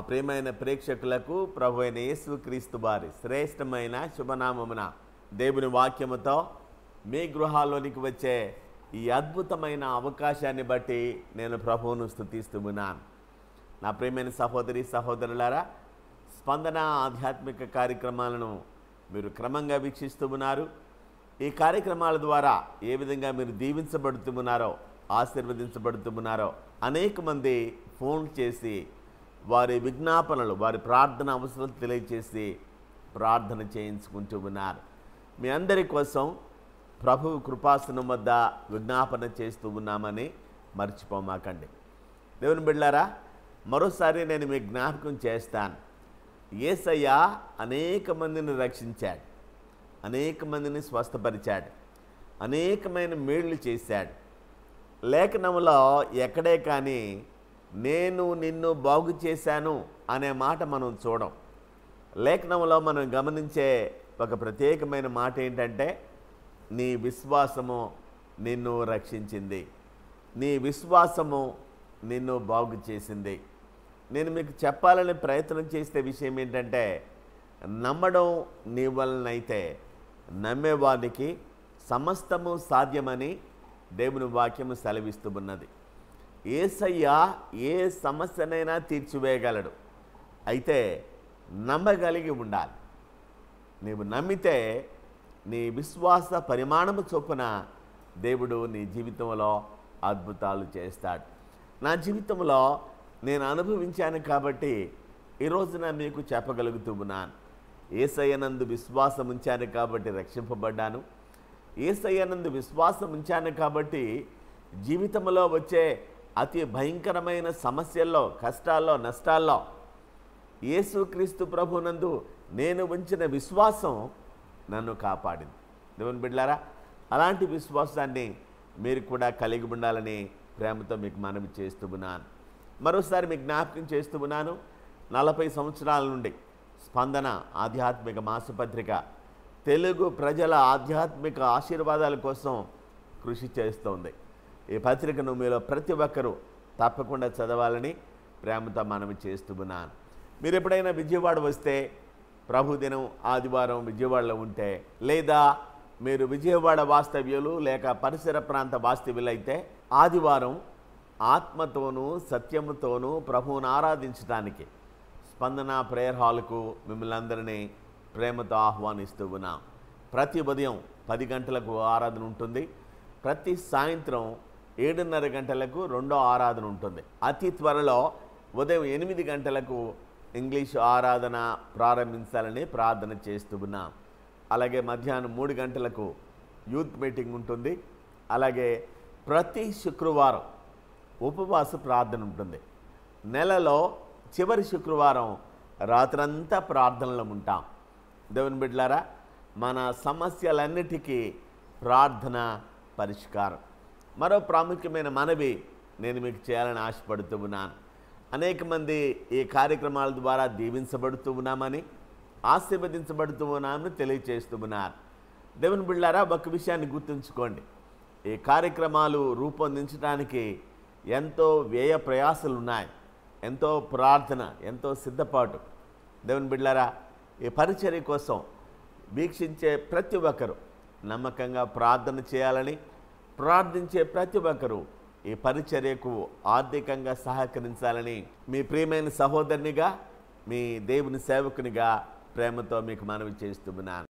ప్రియమైన ప్రేక్షకులకు ప్రభు అయిన యేసుక్రీస్తు వారి శ్రేష్టమైన శుభనామమున దేవుని వాక్యముతో మీ గృహాల్లోనికి వచ్చే ఈ అద్భుతమైన అవకాశాన్ని బట్టి నేను ప్రభువును స్తుతిస్తూ ఉన్నాను. నా ప్రియమైన సహోదరి సహోదరులారా, స్పందన ఆధ్యాత్మిక కార్యక్రమాలను మీరు క్రమంగా వీక్షిస్తూ ఉన్నారు. ఈ కార్యక్రమాల ద్వారా ఏ విధంగా మీరు దీవించబడుతున్నారో, ఆశీర్వదించబడుతున్నారో అనేక మంది ఫోన్ చేసి వారి విజ్ఞాపనలు, వారి ప్రార్థన అవసరం తెలియచేసి ప్రార్థన చేయించుకుంటూ ఉన్నారు. మీ అందరి కోసం ప్రభువు కృపాసనం వద్ద విజ్ఞాపన చేస్తూ ఉన్నామని మర్చిపోమాకండి. దేవుని బిడ్డలారా, మరోసారి నేను మీ జ్ఞాపకం చేస్తాను. యేసయ్య అనేక మందిని రక్షించాడు, అనేక మందిని స్వస్థపరిచాడు, అనేకమైన మేళ్లు చేశాడు. లేఖనంలో ఎక్కడే కానీ నేను నిన్ను బాగు చేశాను అనే మాట మనం చూడం. లేఖనంలో మనం గమనించే ఒక ప్రత్యేకమైన మాట ఏంటంటే, నీ విశ్వాసము నిన్ను రక్షించింది, నీ విశ్వాసము నిన్ను బాగు చేసింది. నేను మీకు చెప్పాలని ప్రయత్నం చేసే విషయం ఏంటంటే, నమ్మడం నీ వలనైతే నమ్మేవానికి సమస్తము సాధ్యమని దేవుని వాక్యము సెలవిస్తూ ఉన్నది. యేసయ్య ఏ సమస్యనైనా తీర్చివేయగలడు, అయితే నమ్మగలిగి ఉండాలి. నీవు నమ్మితే నీ విశ్వాస పరిమాణము చొప్పున దేవుడు నీ జీవితంలో అద్భుతాలు చేస్తాడు. నా జీవితంలో నేను అనుభవించాను కాబట్టి ఈరోజున మీకు చెప్పగలుగుతూ ఉన్నాను. యేసయ్యనందు విశ్వాసం ఉంచాను కాబట్టి రక్షింపబడ్డాను. యేసయ్యనందు విశ్వాసం ఉంచాను కాబట్టి జీవితంలో వచ్చే అతి భయంకరమైన సమస్యల్లో, కష్టాల్లో, నష్టాల్లో యేసుక్రీస్తు ప్రభునందు నేను ఉంచిన విశ్వాసం నన్ను కాపాడింది. దేవుని బిడ్డలారా, అలాంటి విశ్వాసాన్ని మీరు కూడా కలిగి ఉండాలని ప్రేమతో మీకు మనవి చేస్తూ ఉన్నాను. మరోసారి మీకు జ్ఞాపకం చేస్తూ ఉన్నాను. 40 సంవత్సరాల నుండి స్పందన ఆధ్యాత్మిక మాసపత్రిక తెలుగు ప్రజల ఆధ్యాత్మిక ఆశీర్వాదాల కోసం కృషి చేస్తోంది. ఈ పత్రికను మీలో ప్రతి ఒక్కరూ తప్పకుండా చదవాలని ప్రేమతో మనవి చేస్తూ ఉన్నాను. మీరు ఎప్పుడైనా విజయవాడ వస్తే, ప్రభుదినం ఆదివారం విజయవాడలో ఉంటే, లేదా మీరు విజయవాడ వాస్తవ్యులు లేక పరిసర ప్రాంత వాస్తవ్యులైతే ఆదివారం ఆత్మతోనూ సత్యముతోనూ ప్రభువును ఆరాధించడానికి స్పందన ప్రేయర్ హాల్కు మిమ్మల్ని అందరినీ ప్రేమతో ఆహ్వానిస్తూ ఉన్నాం. ప్రతి ఉదయం 10 గంటలకు ఆరాధన ఉంటుంది. ప్రతి సాయంత్రం 7:30 గంటలకు రెండో ఆరాధన ఉంటుంది. అతి త్వరలో ఉదయం 8 గంటలకు ఇంగ్లీష్ ఆరాధన ప్రారంభించాలని ప్రార్థన చేస్తూ ఉన్నాం. అలాగే మధ్యాహ్నం 3 గంటలకు యూత్ మీటింగ్ ఉంటుంది. అలాగే ప్రతి శుక్రవారం ఉపవాస ప్రార్థన ఉంటుంది. నెలలో చివరి శుక్రవారం రాత్రంతా ప్రార్థనలో ఉంటాం. దేవుని బిడ్డలారా, మన సమస్యలన్నిటికీ ప్రార్థన పరిష్కారం. మరో ప్రాముఖ్యమైన మనవి నేను మీకు చేయాలని ఆశపడుతూ ఉన్నాను. అనేక మంది ఈ కార్యక్రమాల ద్వారా దీవించబడుతూ ఉన్నామని, ఆశీర్వదించబడుతూ ఉన్నామని తెలియచేస్తూ ఉన్నారు. దేవుని బిడ్డలారా, ఒక విషయాన్ని గుర్తుంచుకోండి. ఈ కార్యక్రమాలు రూపొందించడానికి ఎంతో వ్యయ ప్రయాసలు ఉన్నాయి, ఎంతో ప్రార్థన, ఎంతో సిద్ధపాటు. దేవుని బిడ్డలారా, ఈ పరిచర్య కోసం వీక్షించే ప్రతి ఒక్కరూ నమ్మకంగా ప్రార్థన చేయాలని, ప్రార్థించే ప్రతి ఒక్కరూ ఈ పరిచర్యకు ఆర్థికంగా సహకరించాలని మీ ప్రియమైన సహోదరునిగా, మీ దేవుని సేవకునిగా ప్రేమతో మీకు మనవి చేస్తున్నాను.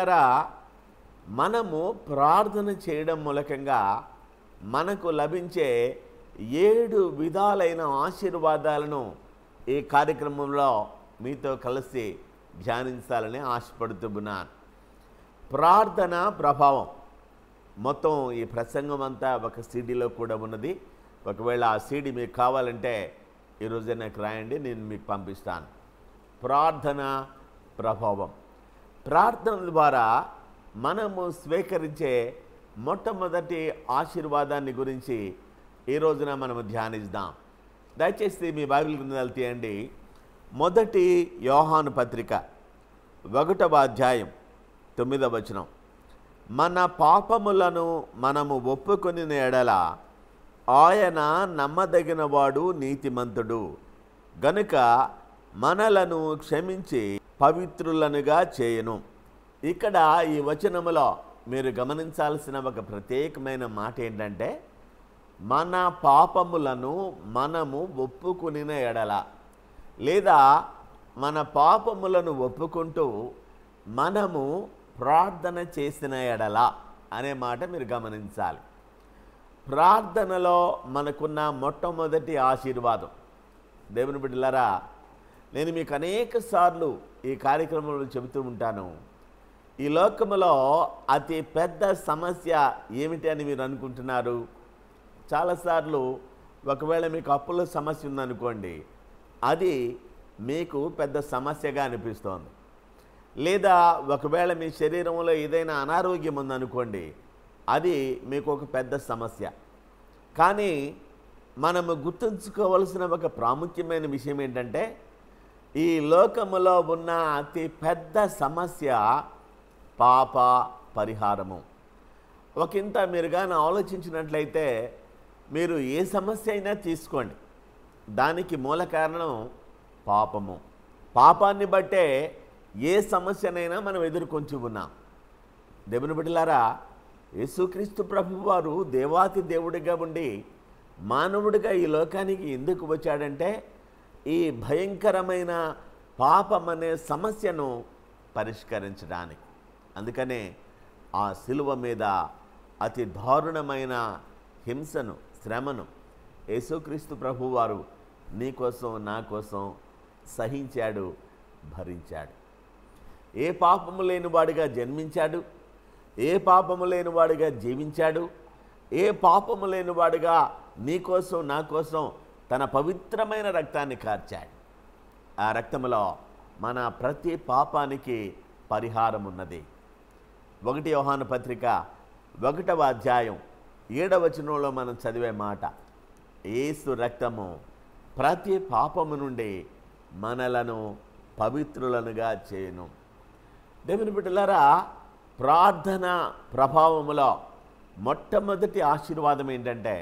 బిడ్డలారా, మనము ప్రార్థన చేయడం మూలకంగా మనకు లభించే 7 విధాలైన ఆశీర్వాదాలను ఈ కార్యక్రమంలో మీతో కలిసి ధ్యానించాలని ఆశపడుతున్నాను. ప్రార్థన ప్రభావం మొత్తం ఈ ప్రసంగం అంతా ఒక సీడీలో కూడా ఉన్నది. ఒకవేళ ఆ సీడీ మీకు కావాలంటే ఈరోజే నాకు రాయండి, నేను మీకు పంపిస్తాను. ప్రార్థన ప్రభావం. ప్రార్థన ద్వారా మనము స్వీకరించే మొట్టమొదటి ఆశీర్వాదాన్ని గురించి ఈ రోజున మనము ధ్యానిద్దాం. దయచేసి మీ బైబిల్ గ్రంథాలు తీయండి. మొదటి యోహాను పత్రిక 1వ అధ్యాయం 9వ వచనం. మన పాపములను మనము ఒప్పుకొని ఎడల ఆయన నమ్మదగినవాడు, నీతిమంతుడు గనుక మనలను క్షమించి పవిత్రులనుగా చేయను. ఇక్కడ ఈ వచనములో మీరు గమనించాల్సిన ఒక ప్రత్యేకమైన మాట ఏంటంటే, మన పాపములను మనము ఒప్పుకుని ఎడల, లేదా మన పాపములను ఒప్పుకుంటూ మనము ప్రార్థన చేసిన ఎడల అనే మాట మీరు గమనించాలి. ప్రార్థనలో మనకున్న మొట్టమొదటి ఆశీర్వాదం. దేవుని బిడ్డలారా, నేను మీకు అనేక సార్లు ఈ కార్యక్రమంలో చెబుతూ ఉంటాను, ఈ లోకములో అతి పెద్ద సమస్య ఏమిటి అని మీరు అనుకుంటున్నారు? చాలాసార్లు ఒకవేళ మీకు అప్పుల సమస్య ఉందనుకోండి, అది మీకు పెద్ద సమస్యగా అనిపిస్తోంది. లేదా ఒకవేళ మీ శరీరంలో ఏదైనా అనారోగ్యం ఉందనుకోండి, అది మీకు ఒక పెద్ద సమస్య. కానీ మనము గుర్తుంచుకోవలసిన ఒక ప్రాముఖ్యమైన విషయం ఏంటంటే, ఈ లోకములో ఉన్న అతి పెద్ద సమస్య పాప పరిహారము. ఒకంత మీరు కానీ ఆలోచించినట్లయితే, మీరు ఏ సమస్య అయినా తీసుకోండి, దానికి మూల కారణం పాపము. పాపాన్ని బట్టే ఏ సమస్యనైనా మనం ఎదుర్కొంటూ ఉన్నాం. దేవుని బిడ్డలారా, యేసుక్రీస్తు ప్రభువు వారు దేవాతి దేవుడిగా ఉండి మానవుడిగా ఈ లోకానికి ఎందుకు వచ్చాడంటే, ఈ భయంకరమైన పాపం అనే సమస్యను పరిష్కరించడానికి. అందుకనే ఆ శిలువ మీద అతి దారుణమైన హింసను, శ్రమను యేసుక్రీస్తు ప్రభువు వారు నీకోసం, నా కోసం సహించాడు, భరించాడు. ఏ పాపము లేనివాడిగా జన్మించాడు, ఏ పాపము లేనివాడిగా జీవించాడు, ఏ పాపము లేనివాడిగా నీకోసం, నా కోసం తన పవిత్రమైన రక్తాన్ని కార్చాడు. ఆ రక్తములో మన ప్రతి పాపానికి పరిహారం ఉన్నది. 1 యోహాను పత్రిక 1వ అధ్యాయం 7వ వచనంలో మనం చదివే మాట, యేసు రక్తము ప్రతి పాపము నుండి మనలను పవిత్రులనుగా చేయును. దేవుని బిడ్డలారా, ప్రార్థన ప్రభావములో మొట్టమొదటి ఆశీర్వాదం ఏంటంటే,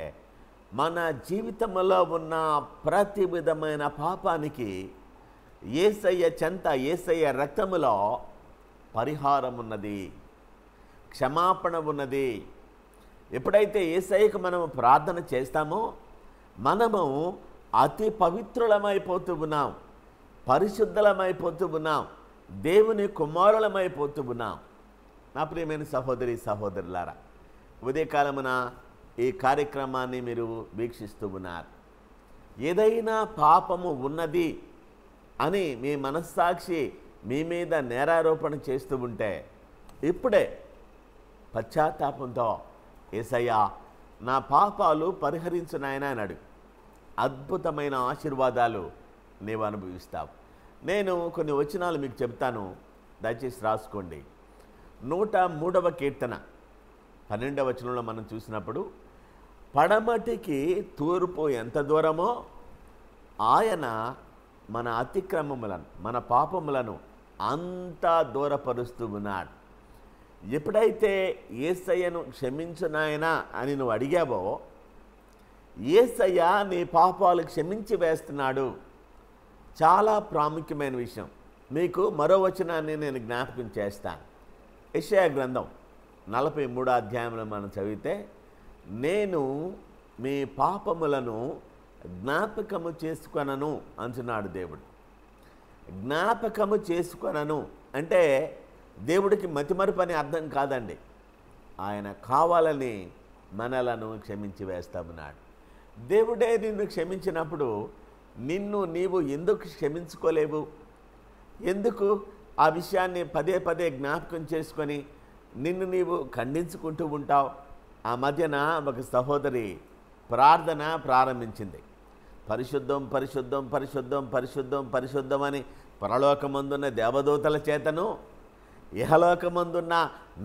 మన జీవితంలో ఉన్న ప్రతి విధమైన పాపానికి యేసయ్య చెంత, యేసయ్య రక్తములో పరిహారం ఉన్నది, క్షమాపణ ఉన్నది. ఎప్పుడైతే యేసయ్యకు మనము ప్రార్థన చేస్తామో మనము అతి పవిత్రులమైపోతూ ఉన్నాం, పరిశుద్ధులమైపోతూ ఉన్నాం, దేవుని కుమారులమైపోతూ ఉన్నాం. నా ప్రియమైన సహోదరి సహోదరులారా, ఉదయకాలమున ఈ కార్యక్రమాన్ని మీరు వీక్షిస్తూ ఉన్నారు. ఏదైనా పాపము ఉన్నది అని మీ మనస్సాక్షి మీ మీద నేరారోపణ చేస్తూ ఉంటే ఇప్పుడే పశ్చాత్తాపంతో యేసయ్యా నా పాపాలు పరిహరించు నాయనా అని అడుగు. అద్భుతమైన ఆశీర్వాదాలు నీవు అనుభవిస్తావు. నేను కొన్ని వచనాలు మీకు చెప్తాను, దయచేసి రాసుకోండి. 103వ కీర్తన 12వ వచనంలో మనం చూసినప్పుడు, పడమటికి తూర్పు ఎంత దూరమో ఆయన మన అతిక్రమములను, మన పాపములను అంతా దూరపరుస్తూ ఉన్నాడు. ఎప్పుడైతే యేసయ్యను క్షమించు నాయనా అని నువ్వు అడిగావో, యేసయ్య నీ పాపాలు క్షమించి వేస్తున్నాడు. చాలా ప్రాముఖ్యమైన విషయం. మీకు మరో వచనాన్ని నేను జ్ఞాపకం చేస్తాను. యెషయా గ్రంథం 43వ అధ్యాయంలో మనం చదివితే, నేను మీ పాపములను జ్ఞాపకము చేసుకొనను అంటున్నాడు దేవుడు. జ్ఞాపకము చేసుకొనను అంటే దేవుడికి మతిమరుపు అని అర్థం కాదండి. ఆయన కావాలని మనలను క్షమించి వేస్తామన్నాడు. దేవుడే నిన్ను క్షమించినప్పుడు నిన్ను నీవు ఎందుకు క్షమించుకోలేవు? ఎందుకు ఆ విషయాన్ని పదే పదే జ్ఞాపకం చేసుకొని నిన్ను నీవు ఖండించుకుంటూ ఉంటావు? ఆ మధ్యన ఒక సహోదరి ప్రార్థన ప్రారంభించింది. పరిశుద్ధం పరిశుద్ధం పరిశుద్ధం పరిశుద్ధం పరిశుద్ధం అని పరలోకమందున్న దేవదూతల చేతను, ఇహలోకమందున్న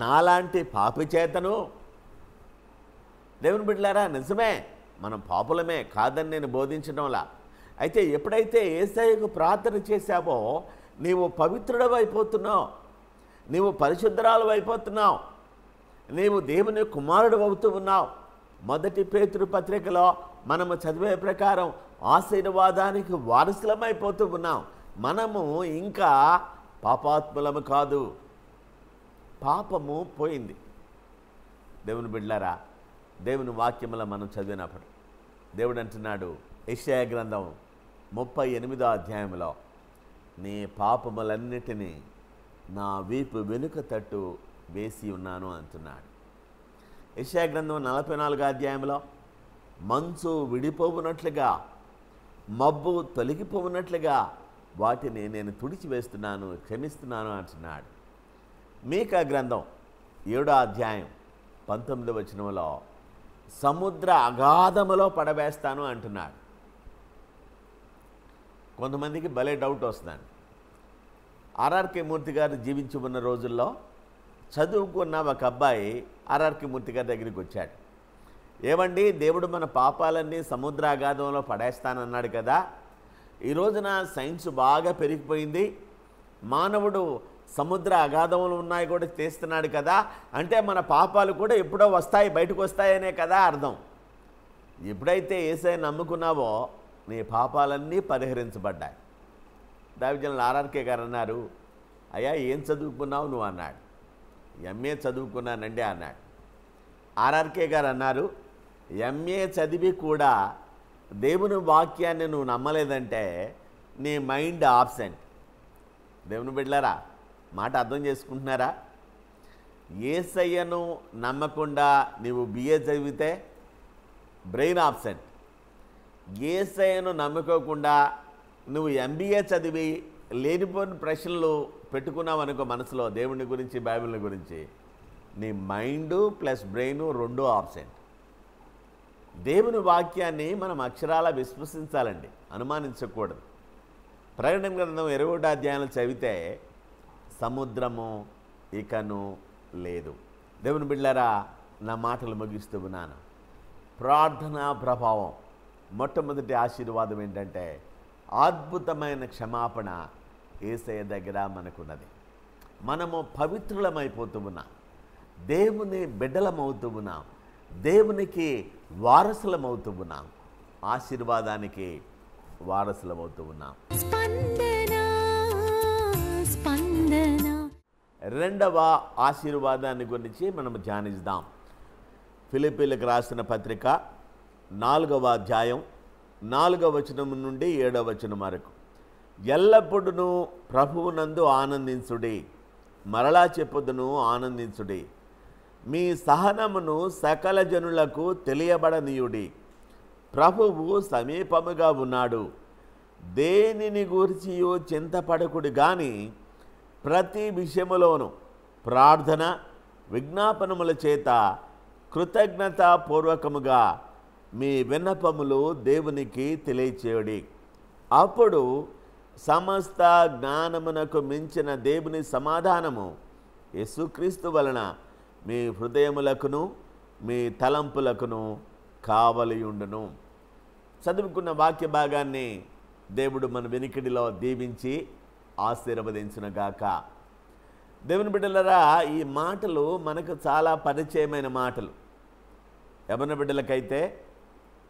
నాలాంటి పాపి చేతను. దేవుని బిడ్డలారా, నిజమే, మనం పాపులమే కాదని నేను బోధించడంలా. అయితే ఎప్పుడైతే యేసయ్యకు ప్రార్థన చేశావో నీవు పవిత్రుడవు అయిపోతున్నావు, నీవు పరిశుద్ధరాలు అయిపోతున్నావు, నీవు దేవుని కుమారుడు అవుతూ ఉన్నావు. మొదటి పేతురు పత్రికలో మనము చదివే ప్రకారం ఆశీర్వాదానికి వారసులమైపోతూ ఉన్నాం. మనము ఇంకా పాపాత్ములము కాదు, పాపము పోయింది. దేవుని బిడ్డలారా, దేవుని వాక్యములో మనం చదివినప్పుడు దేవుడు అంటున్నాడు, యెషయా గ్రంథం 38వ అధ్యాయంలో, నీ పాపములన్నిటినీ నా వీపు వెనుక తట్టు వేసి ఉన్నాను అంటున్నాడు. యెషయా గ్రంథం 44వ అధ్యాయంలో, మంచు విడిపోవునట్లుగా, మబ్బు తొలగిపోవునట్లుగా వాటిని నేను తుడిచివేస్తున్నాను, క్షమిస్తున్నాను అంటున్నాడు. మీకా గ్రంథం 7వ అధ్యాయం 19వ వచనంలో, సముద్ర అగాధములో పడవేస్తాను అంటున్నాడు. కొంతమందికి భలే డౌట్ వస్తుందండి. ఆర్ఆర్కే మూర్తి గారు జీవించి ఉన్న రోజుల్లో చదువుకున్న ఒక అబ్బాయి ఆర్ఆర్కే మూర్తి గారి దగ్గరికి వచ్చాడు. ఏమండి, దేవుడు మన పాపాలన్నీ సముద్ర అగాధంలో పడేస్తానన్నాడు కదా, ఈ రోజున సైన్స్ బాగా పెరిగిపోయింది, మానవుడు సముద్ర అగాధంలో ఉన్నాయి కూడా చేస్తున్నాడు కదా, అంటే మన పాపాలు కూడా ఎప్పుడో వస్తాయి, బయటకు వస్తాయనే కదా అర్థం. ఎప్పుడైతే యేసయ్య నమ్ముకున్నావో నీ పాపాలన్నీ పరిహరించబడ్డాయి. దైవజనులు ఆర్ఆర్కే గారు అన్నారు, అయ్యా ఏం చదువుకున్నావు నువ్వు అన్నాడు. ఎంఏ చదువుకున్నానండి అన్నాడు. ఆర్ఆర్కే గారు అన్నారు, ఎంఏ చదివి కూడా దేవుని వాక్యాన్ని నువ్వు నమ్మలేదంటే నీ మైండ్ ఆబ్సెంట్. దేవుని బిడ్డలారా, మాట అర్థం చేసుకుంటున్నారా? యేసయ్యను నమ్మకుండా నీవు బిఏ చదివితే బ్రెయిన్ ఆబ్సెంట్. యేసయ్యను నమ్ముకోకుండా నువ్వు ఎంబీఏ చదివి లేనిపోని ప్రశ్నలు పెట్టుకున్నావు అనుకో మనసులో, దేవుని గురించి బైబిల్ గురించి, నీ మైండు ప్లస్ బ్రెయిన్ రెండూ ఆబ్సెంట్. దేవుని వాక్యాన్ని మనం అక్షరాల విశ్వసించాలండి, అనుమానించకూడదు. ప్రకటన గ్రంథం 21వ అధ్యాయంలో చదివితే సముద్రము ఇకను లేదు. దేవుని బిడ్డలారా, నా మాటలు ముగిస్తూ ఉన్నాను. ప్రార్థనా ప్రభావం మొట్టమొదటి ఆశీర్వాదం ఏంటంటే అద్భుతమైన క్షమాపణ యేసయ్య దగ్గర మనకున్నది. మనము పవిత్రులమైపోతూ ఉన్నాం, దేవుని బిడ్డలమవుతూ ఉన్నాం, దేవునికి వారసులమవుతూ ఉన్నాం, ఆశీర్వాదానికి వారసులమవుతూ ఉన్నాం. రెండవ ఆశీర్వాదాన్ని గురించి మనం ధ్యానిద్దాం. ఫిలిప్పీలకు రాసిన పత్రిక 4వ అధ్యాయం 4వ వచనం నుండి 7వ వచనం వరకు, ఎల్లప్పుడూ ప్రభువునందు ఆనందించుడి, మరలా చెప్పుదును ఆనందించుడి, మీ సహనమును సకల జనులకు తెలియబడనీయుడి, ప్రభువు సమీపముగా ఉన్నాడు, దేనిని గూర్చియో చింతపడకుడు గాని ప్రతి విషయములోను ప్రార్థన విజ్ఞాపనముల చేత కృతజ్ఞతాపూర్వకముగా మీ విన్నపములు దేవునికి తెలియచేయుడి. అప్పుడు సమస్త జ్ఞానమునకు మించిన దేవుని సమాధానము యేసుక్రీస్తు వలన మీ హృదయములకును మీ తలంపులకును కావలియుండును. చదువుకున్న వాక్య భాగాన్ని దేవుడు మన వెనికిడిలో దీవించి ఆశీర్వదించునుగాక. దేవుని బిడ్డలరా, ఈ మాటలు మనకు చాలా పరిచయమైన మాటలు. యవన బిడ్డలకైతే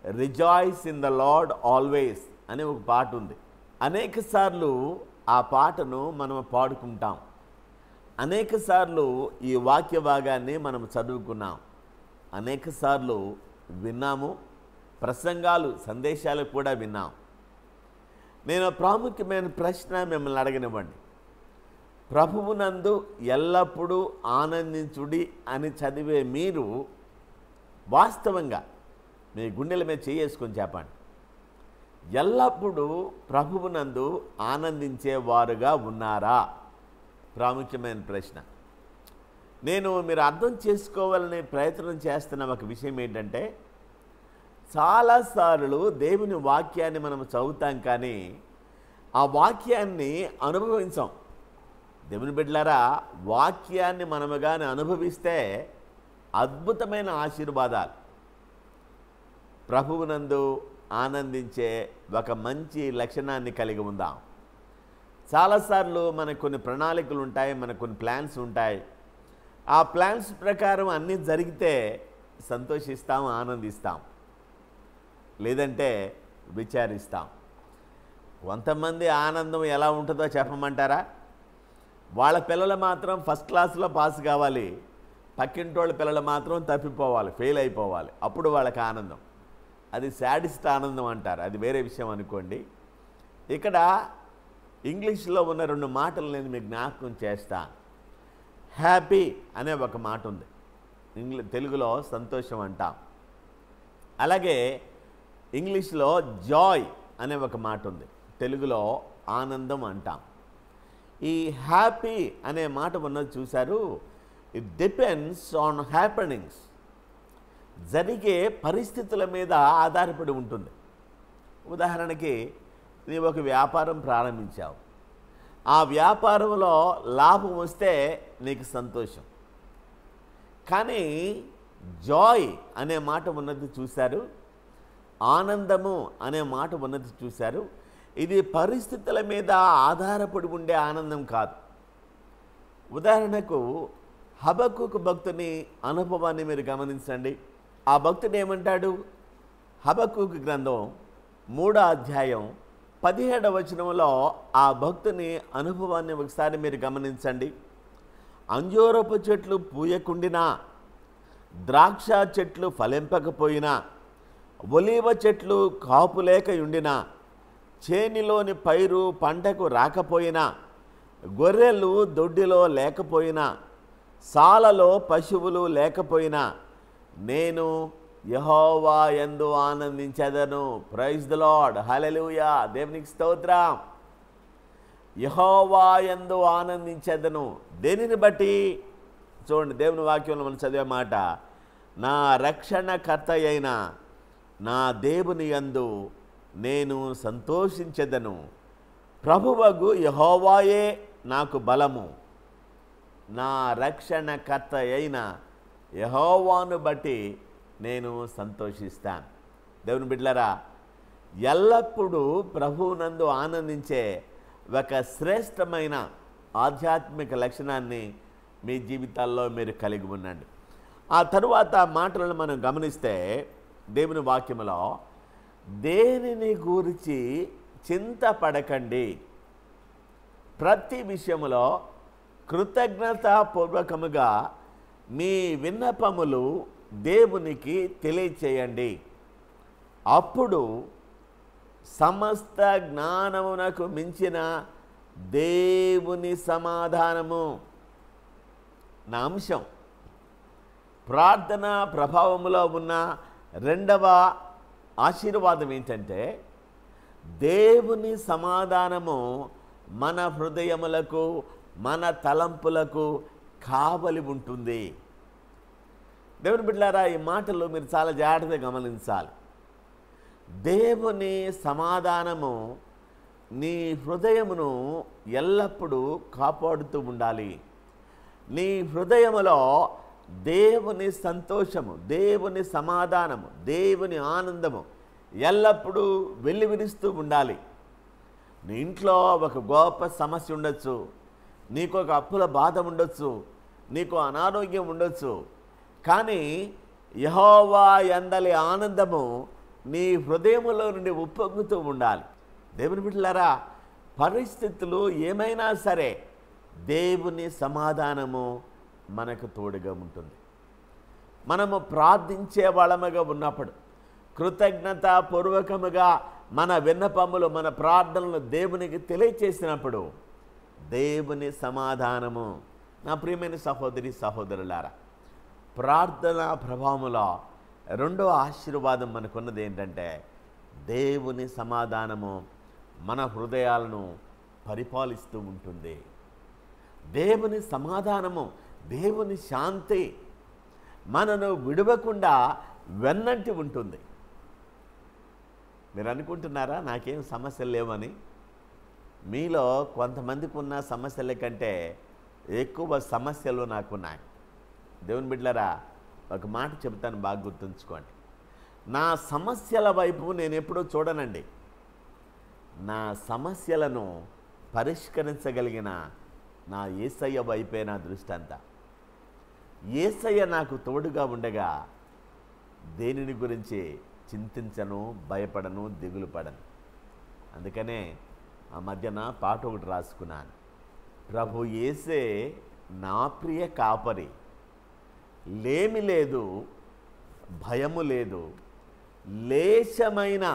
rejoice in the Lord always అనే ఒక పాట ఉంది. అనేక సార్లు ఆ పాటను మనం పాడుకుంటాం, అనేక సార్లు ఈ వాక్య భాగాన్ని మనం చదువుకున్నాం, అనేక సార్లు విన్నాము, ప్రసంగాలు సందేశాలు కూడా విన్నాం. నేను ప్రాముఖ్యమైన ప్రశ్న మిమ్మల్ని అడగనివ్వండి. ప్రభువునందు ఎల్లప్పుడూ ఆనందించుడి అని చదివే మీరు వాస్తవంగా మీ గుండెల మీద చేసుకొని చెప్పండి, ఎల్లప్పుడూ ప్రభువునందు ఆనందించేవారుగా ఉన్నారా? ప్రాముఖ్యమైన ప్రశ్న. నేను మీరు అర్థం చేసుకోవాలనే ప్రయత్నం చేస్తున్న ఒక విషయం ఏంటంటే, చాలాసార్లు దేవుని వాక్యాన్ని మనం చదువుతాం కానీ ఆ వాక్యాన్ని అనుభవించాం. దేవుని బిడ్డలారా, వాక్యాన్ని మనము కానీ అనుభవిస్తే అద్భుతమైన ఆశీర్వాదాలు, ప్రభువునందు ఆనందించే ఒక మంచి లక్షణాన్ని కలిగి ఉందాం. చాలాసార్లు మనకు కొన్ని ప్రణాళికలు ఉంటాయి, మనకు కొన్ని ప్లాన్స్ ఉంటాయి. ఆ ప్లాన్స్ ప్రకారం అన్నీ జరిగితే సంతోషిస్తాం, ఆనందిస్తాం, లేదంటే విచారిస్తాం. కొంతమంది ఆనందం ఎలా ఉంటుందో చెప్పమంటారా? వాళ్ళ పిల్లలు మాత్రం ఫస్ట్ క్లాస్లో పాస్ కావాలి, పక్కింటోళ్ళ పిల్లలు మాత్రం తప్పిపోవాలి, ఫెయిల్ అయిపోవాలి, అప్పుడు వాళ్ళకి ఆనందం. అది శాడిస్ట్ ఆనందం అంటారు, అది వేరే విషయం అనుకోండి. ఇక్కడ ఇంగ్లీష్లో ఉన్న 2 మాటలు నేను మీకు జ్ఞాపకం చేస్తాను. హ్యాపీ అనే ఒక మాట ఉంది, తెలుగులో సంతోషం అంటాం. అలాగే ఇంగ్లీష్లో జాయ్ అనే ఒక మాట ఉంది, తెలుగులో ఆనందం అంటాం. ఈ హ్యాపీ అనే మాట ఉన్నది చూశారు, ఇట్ డిపెండ్స్ ఆన్ హ్యాపెనింగ్స్, జరిగే పరిస్థితుల మీద ఆధారపడి ఉంటుంది. ఉదాహరణకి నీవు ఒక వ్యాపారం ప్రారంభించావు, ఆ వ్యాపారంలో లాభం వస్తే నీకు సంతోషం. కానీ జాయ్ అనే మాట ఉన్నది చూశారు, ఆనందము అనే మాట ఉన్నది చూశారు. ఇది పరిస్థితుల మీద ఆధారపడి ఉండే ఆనందం కాదు. ఉదాహరణకు హబక్కూకు భక్తుని అనుభవాన్ని మీరు గమనించండి. ఆ భక్తుడు ఏమంటాడు? హబక్కూకు గ్రంథం 3వ అధ్యాయం 17వ వచనంలో ఆ భక్తుని అనుభవాన్ని ఒకసారి మీరు గమనించండి. అంజూరపు చెట్లు పూయకుండినా, ద్రాక్ష చెట్లు ఫలింపకపోయినా, ఒలీవ చెట్లు కాపులేకయుండినా, చేనిలోని పైరు పంటకు రాకపోయినా, గొర్రెలు దొడ్డిలో లేకపోయినా, సాలలో పశువులు లేకపోయినా, నేను యెహోవా యందు ఆనందించెదను. ప్రైజ్ ది లార్డ్, హల్లెలూయా, దేవునికి స్తోత్రం. యెహోవా యందు ఆనందించెదను. దేనిని బట్టి? చూడండి, దేవుని వాక్యంలో మనం చదివే మాట, నా రక్షణకర్త అయిన నా దేవుని యందు నేను సంతోషించెదను. ప్రభువగు యెహోవాయే నాకు బలము. నా రక్షణకర్త అయిన యెహోవాను బట్టి నేను సంతోషిస్తాను. దేవుని బిడ్డలారా, ఎల్లప్పుడూ ప్రభువునందు ఆనందించే ఒక శ్రేష్టమైన ఆధ్యాత్మిక లక్షణాన్ని మీ జీవితాల్లో మీరు కలిగి ఉండండి. ఆ తరువాత మాటలను మనం గమనిస్తే దేవుని వాక్యములో, దేనిని గురించి చింతపడకండి, ప్రతి విషయములో కృతజ్ఞతాపూర్వకముగా మీ విన్నపములు దేవునికి తెలియచేయండి. అప్పుడు సమస్త జ్ఞానమునకు మించిన దేవుని సమాధానము. నా అంశం ప్రార్థన ప్రభావములో ఉన్న 2వ ఆశీర్వాదం ఏంటంటే, దేవుని సమాధానము మన హృదయములకు, మన తలంపులకు కావలి ఉంటుంది. దేవుని బిడ్డలారా, ఈ మాటలు మీరు చాలా జాగ్రత్తగా గమనించాలి. దేవుని సమాధానము నీ హృదయమును ఎల్లప్పుడూ కాపాడుతూ ఉండాలి. నీ హృదయములో దేవుని సంతోషము, దేవుని సమాధానము, దేవుని ఆనందము ఎల్లప్పుడూ వెల్లివిరుస్తూ ఉండాలి. నీ ఇంట్లో ఒక గొప్ప సమస్య ఉండొచ్చు, నీకు ఒక అప్పుల బాధ ఉండొచ్చు, నీకు అనారోగ్యం ఉండొచ్చు, కానీ యెహోవా యందలి ఆనందము నీ హృదయములో నుండి ఉప్పొంగుతూ ఉండాలి. దేవుని బిడ్డలారా, పరిస్థితులు ఏమైనా సరే దేవుని సమాధానము మనకు తోడుగా ఉంటుంది. మనము ప్రార్థించే వాళ్ళముగా ఉన్నప్పుడు, కృతజ్ఞతాపూర్వకముగా మన విన్నపములు, మన ప్రార్థనలు దేవునికి తెలియచేసినప్పుడు, దేవుని సమాధానము. నా ప్రియమైన సహోదరి సహోదరులారా, ప్రార్థనా ప్రభావములో రెండో ఆశీర్వాదం మనకున్నది ఏంటంటే దేవుని సమాధానము మన హృదయాలను పరిపాలిస్తూ ఉంటుంది. దేవుని సమాధానము, దేవుని శాంతి మనను విడవకుండా వెన్నంటి ఉంటుంది. మీరు అనుకుంటున్నారా నాకేం సమస్యలు లేవని? మీలో కొంతమందికి ఉన్న సమస్యల కంటే ఎక్కువ సమస్యలు నాకున్నాయి. దేవుని బిడ్డలారా, ఒక మాట చెబుతాను, బాగా గుర్తుంచుకోండి. నా సమస్యల వైపు నేను ఎప్పుడూ చూడనండి. నా సమస్యలను పరిష్కరించగలిగిన నా యేసయ్య వైపే నా దృష్టి అంతా. యేసయ్య నాకు తోడుగా ఉండగా దేనిని గురించి చింతించను, భయపడను, దిగులు పడను. అందుకనే ఆ మధ్యన పాట ఒకటి రాసుకున్నాను. ప్రభు యేసే నా ప్రియ కాపరి, లేమి లేదు, భయము లేదు, లేశమైన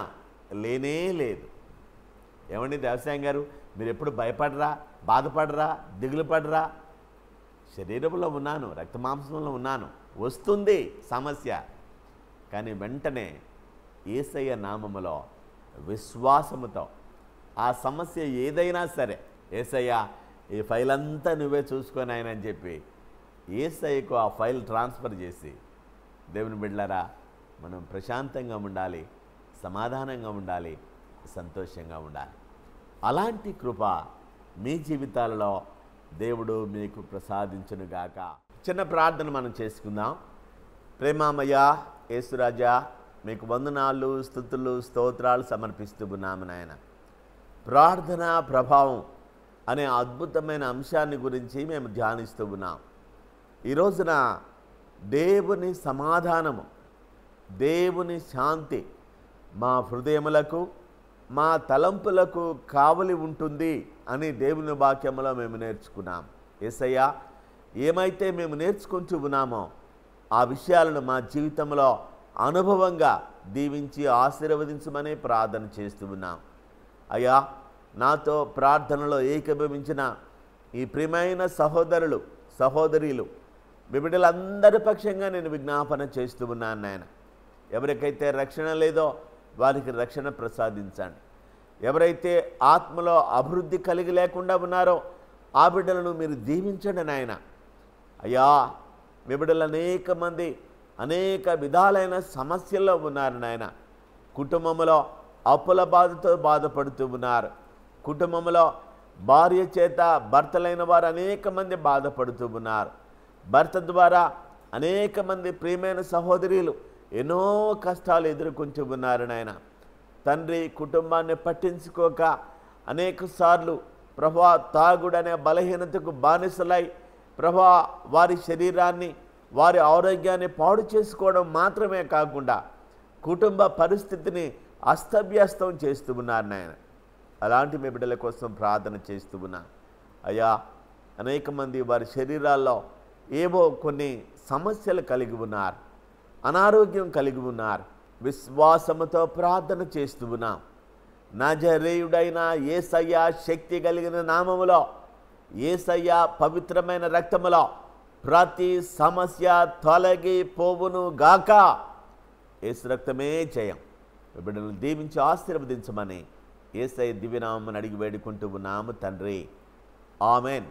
లేనే లేదు. ఏమండి దేవసాయం గారు, మీరు ఎప్పుడు భయపడరా, బాధపడరా, దిగులు పడరా? శరీరంలో ఉన్నాను, రక్తమాంసంలో ఉన్నాను, వస్తుంది సమస్య. కానీ వెంటనే యేసయ్య నామములో విశ్వాసముతో ఆ సమస్య ఏదైనా సరే, యేసయ్య ఈ ఫైల్ అంతా నువ్వే చూసుకొని ఆయన అని చెప్పి యేసయ్యకు ఆ ఫైల్ ట్రాన్స్ఫర్ చేసి, దేవుని బిడ్డలారా, మనం ప్రశాంతంగా ఉండాలి, సమాధానంగా ఉండాలి, సంతోషంగా ఉండాలి. అలాంటి కృప మీ జీవితాలలో దేవుడు మీకు ప్రసాదించునుగాక. చిన్న ప్రార్థన మనం చేసుకుందాం. ప్రేమామయ్య యేసురాజా, మీకు వందనాలు, స్తుతులు, స్తోత్రాలు సమర్పిస్తూ ఉన్నాము నాయన. ప్రార్థన ప్రభావం అనే అద్భుతమైన అంశాన్ని గురించి మేము ధ్యానిస్తూ ఉన్నాం. ఈ రోజున దేవుని సమాధానము, దేవుని శాంతి మా హృదయములకు, మా తలంపులకు కావలి ఉంటుంది అని దేవుని వాక్యములో మేము నేర్చుకున్నాం. యేసయ్య, ఏమైతే మేము నేర్చుకుంటూ ఉన్నామో ఆ విషయాలను మా జీవితంలో అనుభవంగా దీవించి ఆశీర్వదించమని ప్రార్థన చేస్తూ ఉన్నాం. అయ్యా, నాతో ప్రార్థనలో ఏకీభవించిన ఈ ప్రియమైన సహోదరులు, సహోదరీలు, మీ బిడ్డలందరి పక్షంగా నేను విజ్ఞాపన చేస్తూ ఉన్నాను నాయన. ఎవరికైతే రక్షణ లేదో వారికి రక్షణ ప్రసాదించండి. ఎవరైతే ఆత్మలో అభివృద్ధి కలిగి లేకుండా ఉన్నారో ఆ బిడ్డలను మీరు దీవించండి నాయన. అయ్యా, మీ బిడ్డలు అనేక మంది అనేక విధాలైన సమస్యల్లో ఉన్నారు నాయన. కుటుంబంలో అప్పుల బాధతో బాధపడుతూ ఉన్నారు. కుటుంబంలో భార్య చేత భర్తలైన వారు అనేక మంది బాధపడుతూ ఉన్నారు. భర్త ద్వారా అనేక మంది ప్రియమైన సహోదరులు ఎన్నో కష్టాలు ఎదుర్కొంటూ ఉన్నారు నాయన. తండ్రి కుటుంబాన్ని పట్టించుకోక అనేక సార్లు ప్రభా తాగుడనే బలహీనతకు బానిసలై ప్రభా వారి శరీరాన్ని, వారి ఆరోగ్యాన్ని పాడు చేసుకోవడం మాత్రమే కాకుండా కుటుంబ పరిస్థితిని అస్తవ్యస్తం చేస్తూ ఉన్నారు నాయన. అలాంటి మీ బిడ్డల కోసం ప్రార్థన చేస్తూ ఉన్నా. అయ్యా, అనేక మంది వారి శరీరాల్లో ఏవో కొన్ని సమస్యలు కలిగి ఉన్నారు, అనారోగ్యం కలిగి ఉన్నారు. విశ్వాసముతో ప్రార్థన చేస్తూ ఉన్నాం. నజరేయుడైన యేసయ్య శక్తి కలిగిన నామములో, యేసయ్య పవిత్రమైన రక్తములో ప్రతి సమస్య తొలగిపోవును గాక. యేసు రక్తమే జయం. బిడ్డలను దీవించి ఆశీర్వదించమని యేసయ్య దివ్యనామమును అడిగి వేడుకుంటూ ఉన్నాము తండ్రి. ఆమెన్.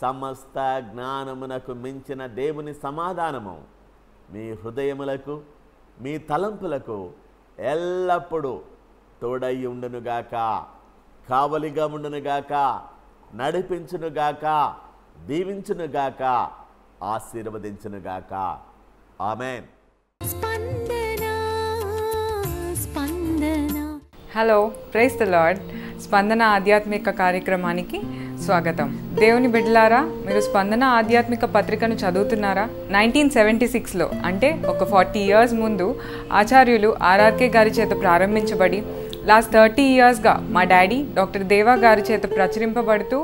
సమస్త జ్ఞానమునకు మించిన దేవుని సమాధానము మీ హృదయములకు, మీ తలంపులకు ఎల్లప్పుడూ తోడై ఉండునుగాక, కావలిగా ఉండునుగాక, నడిపించునుగాక, దీవించునుగాక, ఆశీర్వదించునుగాక. Amen. Hello, praise the lord. స్పందన ఆధ్యాత్మిక కార్యక్రమానికి స్వాగతం. దేవుని బిడ్డలారా, మీరు స్పందన ఆధ్యాత్మిక పత్రికను చదువుతున్నారా? 1976లో అంటే ఒక 40 years ముందు ఆచార్యులు ఆర్ఆర్కే గారి చేత ప్రారంభించబడి లాస్ట్ 30 yearsగా మా డాడీ డాక్టర్ దేవా గారి చేత ప్రచురింపబడుతూ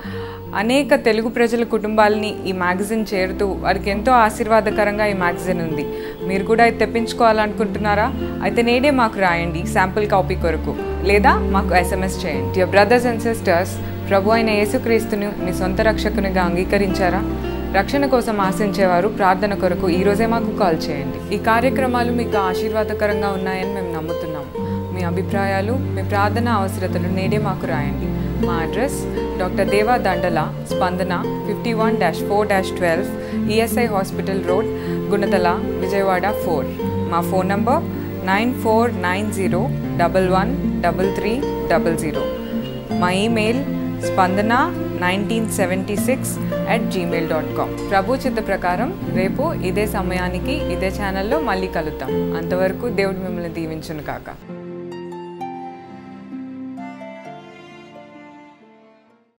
అనేక తెలుగు ప్రజల కుటుంబాలని ఈ మ్యాగజైన్ చేరుతూ వారికి ఎంతో ఆశీర్వాదకరంగా ఈ మ్యాగజైన్ ఉంది. మీరు కూడా ఇది తెప్పించుకోవాలనుకుంటున్నారా? అయితే నేడే మాకు రాయండి శాంపుల్ కాపీ కొరకు, లేదా మాకు SMS చేయండి. డియర్ బ్రదర్స్ అండ్ సిస్టర్స్, ప్రభు అయిన యేసుక్రీస్తును మీ సొంత రక్షకునిగా అంగీకరించారా? రక్షణ కోసం ఆశించేవారు ప్రార్థన కొరకు ఈరోజే మాకు కాల్ చేయండి. ఈ కార్యక్రమాలు మీకు ఆశీర్వాదకరంగా ఉన్నాయని మేము నమ్ముతున్నాము. మీ అభిప్రాయాలు, మీ ప్రార్థన అవసరతలు నేడే మాకు రాయండి. మా అడ్రస్ డాక్టర్ దేవా దండల, స్పందన 51-4-12 ESI hospital road, Gunadala, Vijayawada 4. మా ఫోన్ నంబర్ 9490113300. మా ఈమెయిల్ spandana1976@gmail.com. ప్రభు చిత్త ప్రకారం రేపు ఇదే సమయానికి ఇదే ఛానల్లో మళ్ళీ కలుద్దాం. అంతవరకు దేవుడు మిమ్మల్ని దీవించును కాక.